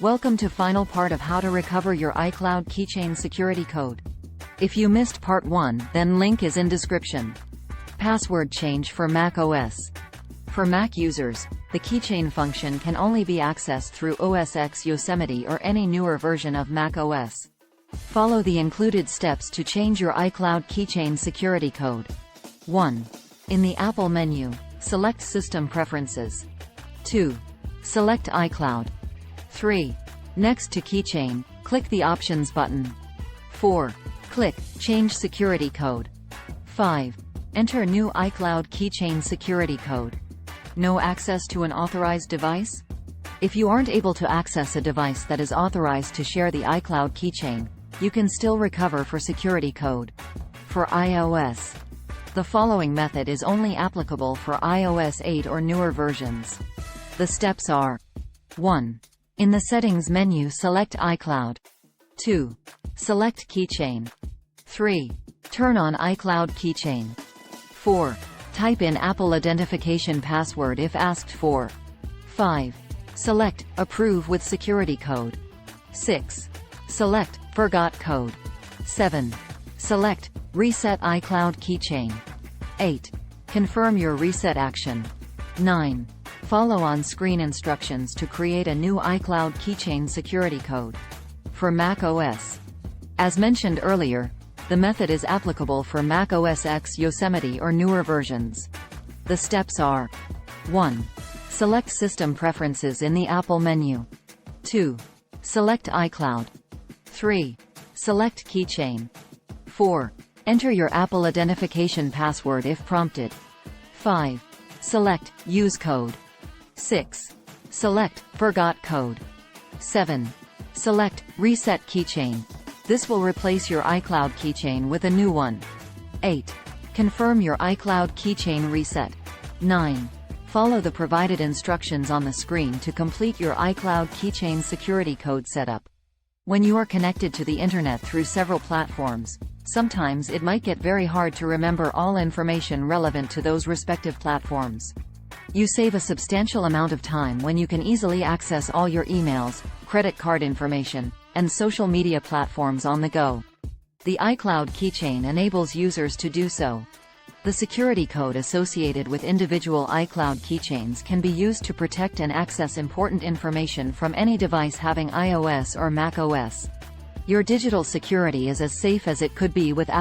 Welcome to final part of how to recover your iCloud Keychain security code. If you missed part 1, then link is in description. Password change for Mac OS. For Mac users, the Keychain function can only be accessed through OS X Yosemite or any newer version of Mac OS. Follow the included steps to change your iCloud Keychain security code. 1. In the Apple menu, select System Preferences. 2. Select iCloud. 3. Next to Keychain, click the Options button. 4. Click Change Security Code. 5. Enter new iCloud Keychain security code. No access to an authorized device? If you aren't able to access a device that is authorized to share the iCloud Keychain, you can still recover for security code. For iOS, the following method is only applicable for iOS 8 or newer versions. The steps are: 1. In the Settings menu, select iCloud. 2. Select Keychain. 3. Turn on iCloud Keychain. 4. Type in Apple identification password if asked for. 5. Select Approve with security code. 6. Select Forgot code. 7. Select Reset iCloud Keychain. 8. Confirm your reset action. 9. Follow on-screen instructions to create a new iCloud Keychain security code. For Mac OS, as mentioned earlier, the method is applicable for Mac OS X Yosemite or newer versions. The steps are: 1. Select System Preferences in the Apple menu. 2. Select iCloud. 3. Select Keychain. 4. Enter your Apple identification password if prompted. 5. Select Use code. 6. Select Forgot code. 7. Select Reset Keychain. This will replace your iCloud Keychain with a new one. 8. Confirm your iCloud Keychain reset. 9. Follow the provided instructions on the screen to complete your iCloud Keychain security code setup. When you are connected to the internet through several platforms, sometimes it might get very hard to remember all information relevant to those respective platforms. You save a substantial amount of time when you can easily access all your emails, credit card information, and social media platforms on the go. The iCloud Keychain enables users to do so. The security code associated with individual iCloud keychains can be used to protect and access important information from any device having iOS or Mac OS. Your digital security is as safe as it could be with Apple